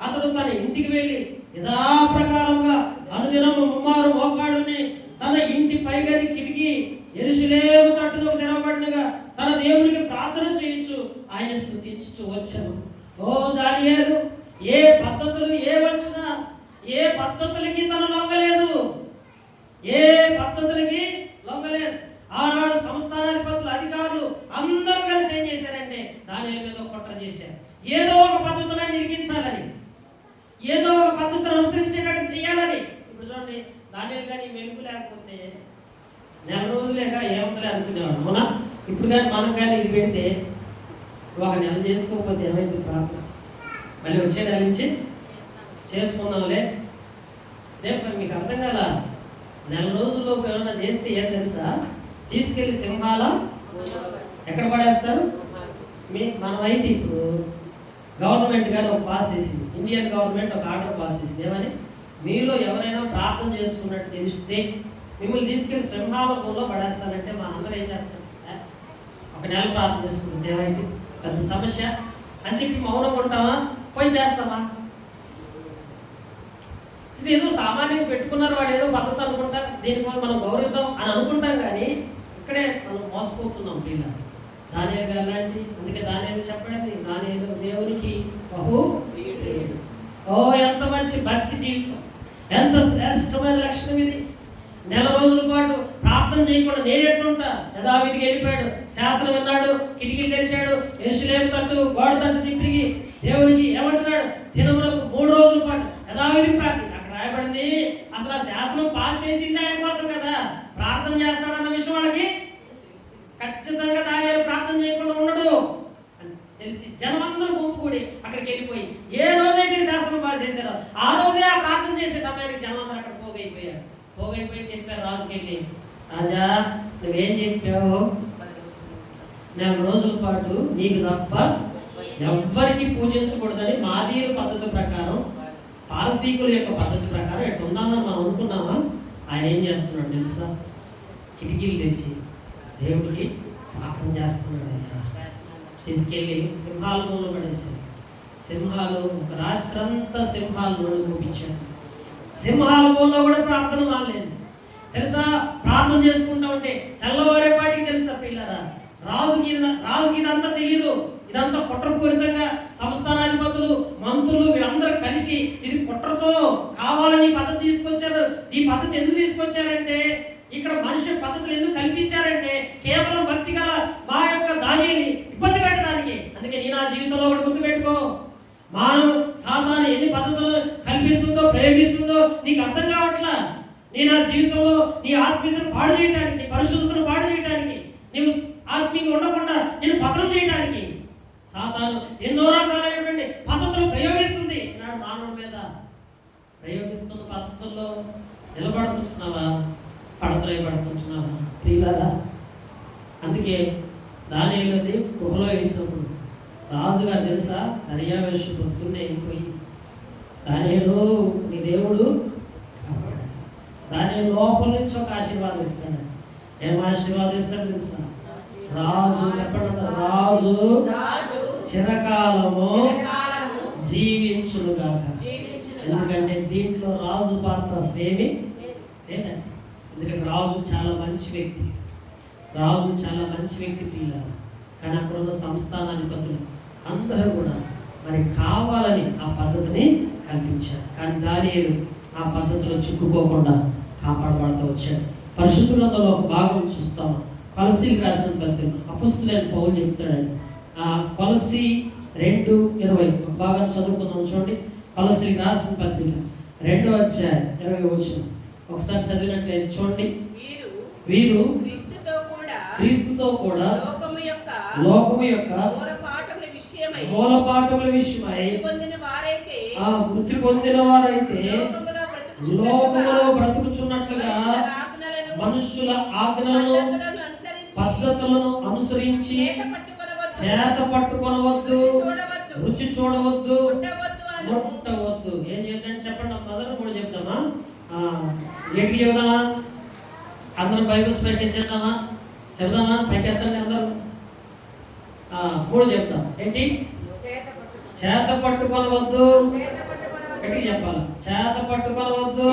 అతడు తన ఇంటికి వెళ్ళి యథాప్రకారంగా అనుదినము 3 మోకాళ్ళుని తన ఇంటి పైగది కిటికీ యెరూషలేము తట్టులో తెరవబడినగా తన దేవునికి ప్రార్థన చేయించు ఆయన స్తుతించుచు వచ్చను. ఓ దానియేలు, ఏ పద్ధతులు ఏ వచ్చినా ఏ పద్ధతులకి తను లొంగలేదు, ఏ పద్ధతులకి లొంగలేదు. ఆనాడు సంస్థానాధిపతులు, అధికారులు అందరూ కలిసి ఏం చేశారంటే దానియేలు మీద కుట్ర చేశారు. ఏదో ఒక పద్ధతులను నిర్గించాలని, ఏదో ఒక పద్ధతిని అనుసరించేటట్టు చేయాలని. ఇప్పుడు చూడండి, దానియేలు కానీ వెలుగు లేకపోతే నెల రోజులేక ఏముందలే అనుకునేవాడు. అవునా? ఇప్పుడు కానీ మనం కానీ ఇది పెడితే ఒక నెల చేసుకోకపోతే ఏమైంది ప్రార్థన, మళ్ళీ వచ్చే నెల నుంచి చేసుకుందాంలే. రేపు మీకు అర్థం కదా, నెల రోజుల్లో ఏమైనా చేస్తే ఏం తెలుసా, తీసుకెళ్ళి సింహాల ఎక్కడ పడేస్తారు? మనమైతే ఇప్పుడు గవర్నమెంట్ కానీ ఒక పాస్ చేసింది, ఇండియన్ గవర్నమెంట్ ఒక ఆర్డర్ పాస్ చేసింది. ఏమని? మీలో ఎవరైనా ప్రార్థన చేసుకున్నట్టు తెలిస్తే మిమ్మల్ని తీసుకెళ్ళి సింహాలలో పడేస్తానంటే మనందరూ ఏం చేస్తారు? ఒక నెల ప్రార్థన చేసుకుంటుంది, ఏమైంది? పెద్ద సమస్య అని చెప్పి మౌనం ఉంటామా? పోయి చేస్తామా? ఇది ఏదో సామాన్యంగా పెట్టుకున్నారు, వాడు ఏదో పద్ధతి అనుకుంటా, దీనికోసం మనం గౌరవిద్దాం అని అనుకుంటాం, కానీ ఇక్కడే మనం మోసపోతున్నాం. పిల్లలు దానియేలు గారు లాంటి, అందుకే దానియేలు చెప్పండి, దానియేలు దేవునికి బహు ప్రియుడు. ఓ ఎంత మంచి భక్తి జీవితం, ఎంత శ్రేష్టమైన లక్షణం ఇది. నెల రోజుల పాటు ప్రార్థన చేయకుండా నేను ఎట్లుంటా? యథావిధిగా వెళ్ళిపోయాడు, శాసనం విన్నాడు, కిటికీలు తెరిచాడు, యెరూషలేము తట్టు గోడ తట్టు తిరిగి దేవునికి ఏమంటున్నాడు? దినములకు 3 రోజుల పాటు యథావిధిగా ప్రార్థన. అక్కడ రాయబడింది, అసలు ఆ శాసనం పాస్ చేసింది ఆయన కోసం కదా, ప్రార్థన చేస్తాడన్న విషయం వాళ్ళకి ఖచ్చితంగా దానియేలు ప్రార్థన చేయకుండా ఉండడు అని తెలిసి జనమందరూ గుంపు కూడి అక్కడికి వెళ్ళిపోయి ఏ రోజైతే శాసనం పాస్ చేశారో ఆ రోజే ఆ ప్రార్థన చేసే సమయానికి జనమందరూ అక్కడ పోగైపోయి చెప్పారు రాజుకి వెళ్ళి, రాజా నువ్వేం చెప్పావు? 4 రోజుల పాటు నీకు తప్ప ఎవ్వరికి పూజించకూడదని మాదీయుల పద్ధతి ప్రకారం, పారసీకుల యొక్క పద్ధతి ప్రకారం ఎట్లా ఉందామని మనం అనుకున్నామా? ఆయన ఏం చేస్తున్నాడు తెలుసా? కిటికీలు తెరిచి దేవుడికి ప్రార్థన చేస్తున్నాడు. తీసుకెళ్ళి సింహాల మూల పడేసాడు. సింహాలు ఒక రాత్రంతా సింహాలను పంపించాడు. సింహాల మూలలో కూడా ప్రార్థన మానలేదు తెలుసా. ప్రార్థన చేసుకుంటా ఉంటే తెల్లవారేపాటికి తెలుసా పిల్లరా, రాజుకి ఇదంతా తెలియదు. ఇదంతా కుట్రపూరితంగా సంస్థానాధిపతులు, మంత్రులు వీళ్ళందరూ కలిసి ఇది కుట్రతో కావాలని పద్ధతి తీసుకొచ్చారు. ఈ పద్ధతి ఎందుకు తీసుకొచ్చారంటే, ఇక్కడ మనిషి పద్ధతులు ఎందుకు కల్పించారంటే కేవలం భక్తి గల మా యొక్క దానిని ఇబ్బంది పెట్టడానికి. అందుకే నీ నా జీవితంలో ఒకటి గుర్తుపెట్టుకో, మానవ సాతాను ఎన్ని పద్ధతులు కల్పిస్తుందో ప్రయోగిస్తుందో నీకు అర్థం కావట్లా. నీ నా జీవితంలో నీ ఆత్మీయతను పాడు చేయడానికి, నీ పరిశుద్ధతను పాడు చేయడానికి, నీవు ఆత్మీయంగా ఉండకుండా నేను పతనం చేయడానికి సాతాను ఎన్నో రకాలైనటువంటి పద్ధతులు ప్రయోగిస్తుంది. ఈనాడు మానవుడి మీద ప్రయోగిస్తున్న పద్ధతుల్లో నిలబడుతున్నావా, పడుతున్నావా ప్రియులారా? అందుకే దానియేలుని గుహలో వేసినప్పుడు రాజుగారు తెలుసా, దర్యావేషు పొద్దున్నే అయిపోయి దానియేలు నీ దేవుడు కాపాడాడు. దానియేలు లోపల నుంచి ఒక ఆశీర్వాదం ఇస్తాడు. ఏం ఆశీర్వాదిస్తాడు తెలుసా? రాజు చెప్పండి, రాజు చిరకాలము జీవించునుగాక. ఎందుకంటే దీంట్లో రాజు పాత్ర అసలేమి లేదండి. ఎందుకంటే రాజు చాలా మంచి వ్యక్తి, పిల్లలు. కానీ అక్కడ ఉన్న సంస్థానాధిపతులు అందరూ కూడా మరి కావాలని ఆ పద్ధతిని కల్పించారు. కానీ దానియేలు ఆ పద్ధతిలో చిక్కుకోకుండా కాపాడబడుతూ వచ్చాడు. పరిశుద్ధ గ్రంథంలో ఒక భాగం చూస్తాము. కొలస్సీలకు రాసిన పత్రిక అపొస్తలుడైన పౌలు చెప్తాడండి. కొలస్సీ 2:20 ఒక భాగం చదువుకుందాం చూడండి. కొలస్సీలకు రాసిన పత్రిక 2:20 ఒకసారి చదివినట్లయితే చూడండి. వీరు క్రీస్తుతో కూడా లోకము యొక్క మూలపాఠముల విషయమై మృతి పొందిన వారైతే లోకములో బ్రతుకుచున్నట్లుగా మనుష్యుల ఆజ్ఞలను పద్ధతులను అనుసరించి చేత పట్టుకొనవద్దు, రుచి చూడవద్దు, ముట్టవద్దు. ఏం చేద్దాం చెప్పండి, మొదలు 3 చెప్తామా? గట్టిగా చెప్దామా? అందరం బైబిల్స్ పైకి చేద్దామా? చెప్దామా? పైకి ఎత్తండి అందరూ. 3 చెప్తాం. ఏంటి? చేత పట్టుకొనవద్దు. గట్టిగా చెప్పాలి. చేత పట్టుకొనవద్దు,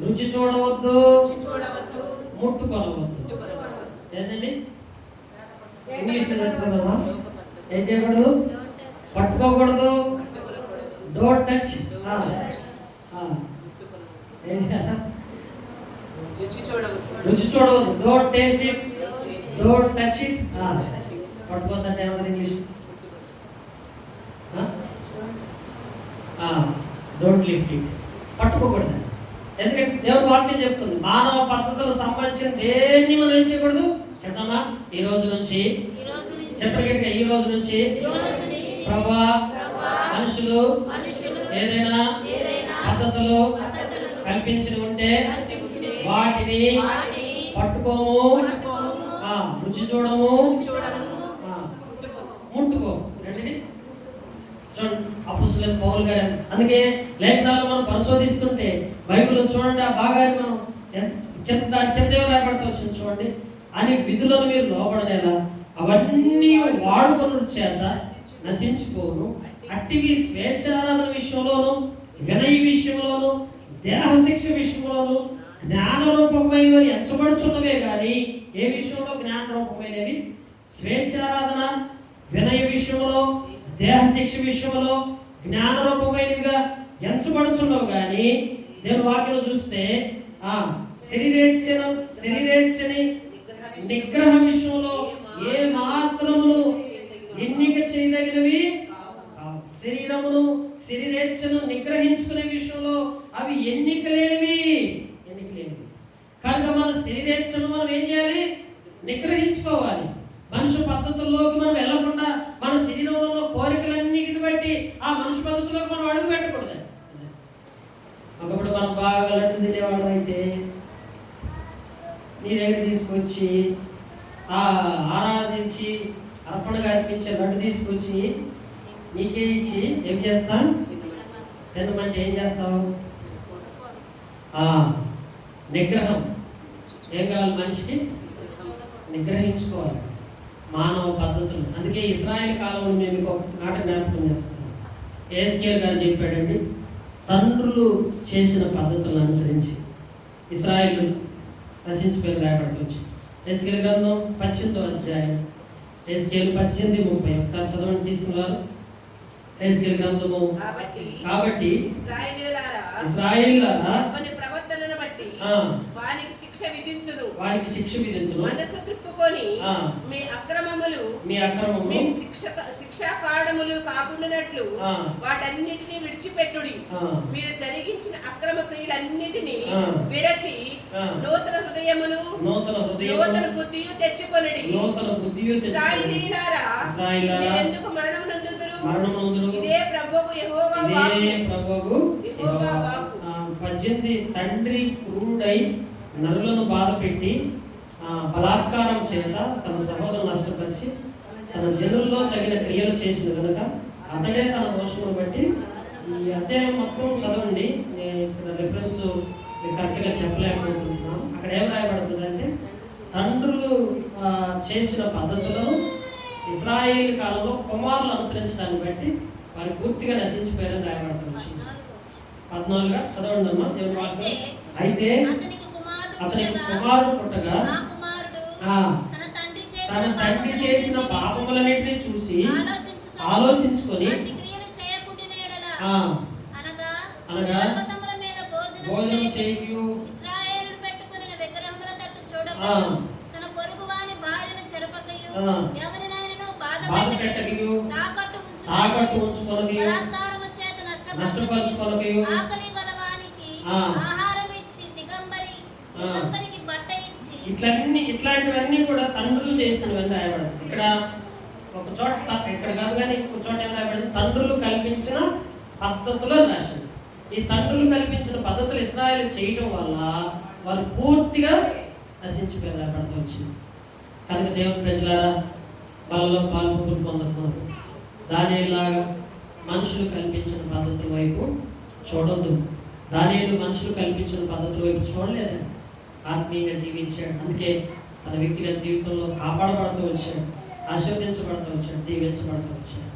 రుచి చూడవద్దు, ముట్టుకొనవద్దు. ఏంటండి? ఇంగ్లీష్లో చెప్పుకుందామా? ఏం చేయకూడదు? పట్టుకోకూడదు. Don't touch. రుచి చూడవద్దు. Don't taste it, don't touch it. పట్టుకోవద్దంటే ఏమన్నా ఇంగ్లీష్? Don't lift it. పట్టుకోకూడదు. ఎందుకంటే దేవుడు వాక్యం చెప్తుంది, మానవ పద్ధతులకు సంబంధించిన దేన్ని మనం ఏం చేయకూడదు. చెప్తామా? ఈ రోజు నుంచి చెప్పగలిగా, ఈ రోజు నుంచి ప్రభా మనుషులు ఏదైనా పద్ధతులు కల్పించి ఉంటే వాటిని పట్టుకోము, రుచి చూడము, ముట్టుకో. చూడండి అపొస్తలుడైన పౌలు గారు. అందుకే లేఖనాలు మనం పరిశోధిస్తుంటే బైబిల్లో చూడండి ఆ భాగాన్ని మనం కింద రాయబడుతూ వచ్చింది చూడండి. అని విధులను మీరు లోబడలేలా అవన్నీ వాడుకొనుట చేత నశించిపోను. అట్టివి స్వేచ్ఛారాధన విషయంలోను, వినయ విషయంలోను, దేహశిక్ష విషయంలోను జ్ఞానరూపమైనవి ఎంచబడుచున్నవే కానీ ఏ విషయంలో జ్ఞానరూపమైనవి? స్వేచ్ఛారాధన, వినయ విషయంలో, దేహశిక్ష విషయంలో జ్ఞానరూపమైనవిగా ఎంచబడుచున్నవి. కానీ దేవుని వాక్యంలో చూస్తే శరీరేచ్ఛని నిగ్రహ విషయంలో ఏ మాత్రమును ఎన్నిక చేయదగినవి కావు. శరీరేచ్ఛను నిగ్రహించుకునే విషయంలో అవి ఎన్నిక లేనివి. కనుక మన శరీరేచ్ఛను మనం ఏం చేయాలి? నిగ్రహించుకోవాలి. మనుషు పద్ధతుల్లోకి మనం వెళ్ళకుండా మన శరీరంలో ఉన్న కోరికలన్నిటిని బట్టి ఆ మనుషు పద్ధతిలోకి మనం అడుగు పెట్టకూడదు. ఒకప్పుడు మనం బాగా లడ్డు తినేవాళ్ళం అయితే నీ దగ్గర తీసుకొచ్చి ఆరాధించి అర్పణగా అర్పించే లడ్డు తీసుకొచ్చి నీకే ఇచ్చి ఏం చేస్తాం? తినమంటే ఏం చేస్తావు? నిగ్రహం ఏం కావాలి? మనిషికి నిగ్రహించుకోవాలి మానవ పద్ధతులు. అందుకే ఇశ్రాయేలు కాలంలో నేను ఒక మాట జ్ఞాపకం చేస్తాను. ఎహెజ్కేలు గారు చెప్పాడండి, తండ్రులు చేసిన పద్ధతులను అనుసరించి ఇశ్రాయేలు నశించిపోయి రాయబడవచ్చు. ఎహెజ్కేలు గ్రంథం 18వ అధ్యాయం, ఎహెజ్కేలు 18:30 ఒకసారి చదవండి తీసుకున్నారు. ఎహెజ్కేలు గ్రంథము. కాబట్టి ఇశ్రాయేలులారా ప్రవర్తనను బట్టి వారికి శిక్ష విధింతును. మనసు త్రిప్పుకొని మీ అక్రమములు శిక్షా కారణములు కాకుండానట్లు వాటన్నిటిని విడిచిపెట్టుడి. మీరు జరిగించిన అక్రమ క్రియలన్నిటినీ విడచి నూతన హృదయమును నూతన బుద్ధియు తెచ్చుకొనుడి. ఇశ్రాయేలీయులారా, మీరెందుకు మరణము నొందుదురు? ఇదే ప్రభువు యెహోవా వాక్కు. 18 తండ్రి క్రూరుడై నరులను బాధ పెట్టి బలాత్కారం చేత తన సహోదరులను నష్టపరిచి తన జనుల్లో తగిన క్రియలు చేసిన కనుక అతడే తన దోషమును బట్టి. ఈ అధ్యాయం మొత్తం చదవండి. ఇక్కడ రిఫరెన్స్ కరెక్ట్గా చెప్పలేకపోతున్నాను. అక్కడ ఏం రాయబడుతుందంటే తండ్రులు చేసిన పద్ధతులను ఇశ్రాయేలు కాలంలో కుమారులు అనుసరించడాన్ని బట్టి వారు పూర్తిగా నశించిపోయారని రాయబడుతుంది. 14గా చదవండి అమ్మా దేవుని వాక్యం. అయితే అతనికి కుమారుడు పుట్టగా తన తండ్రి చేసిన పాపములన్నిటిని చూసి ఆలోచించుకొని అనగా భోజనం చేయు బాధ పెట్టకయు తాకట్టు ఉంచుకొనకయు నష్టపరుచుకొనకయు ఇట్లాంటివన్నీ కూడా తండ్రులు చేసినవన్నీ రాయబడింది. ఇక్కడ ఒక చోట ఇక్కడ కాదు కానీ ఒక చోట ఏం రాయబడింది? తండ్రులు కల్పించిన పద్ధతులు రాసింది. ఈ తండ్రులు కల్పించిన పద్ధతులు ఇశ్రాయేలు చేయటం వల్ల వారు పూర్తిగా నశించిపోయి రాయబడుతూ వచ్చింది. కనుక దేవుని ప్రజలారా, వాళ్ళలో పాల్గొంటూ పొందుతున్నారు. దానిలాగా మనుషులు కల్పించిన పద్ధతుల వైపు చూడొద్దు. దానిలో మనుషులు కల్పించిన పద్ధతుల వైపు చూడలేదు. ఆత్మీయంగా జీవించాడు. అందుకే తన వ్యక్తిగత జీవితంలో కాపాడబడుతూ వచ్చాడు, ఆశీర్వదించబడుతూ వచ్చాడు, దీవించబడుతూ వచ్చాడు.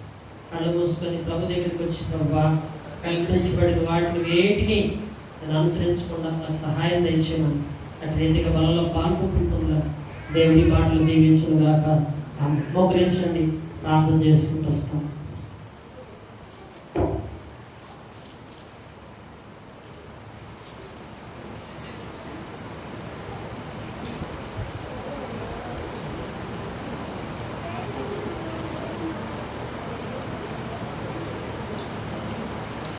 కళ్ళు మూసుకొని ప్రభు దగ్గరికి వచ్చి, ప్రభువా, కల్పించబడిన వాటిని వేటిని నేను అనుసరించకుండా నాకు సహాయం తెచ్చామని అటు రీతిగా వాళ్ళలో పాల్గొంటుందా దేవుడి మాటలు దీవించును గాక. మోకరించండి, ప్రార్థన చేసుకుంటూ వస్తాం.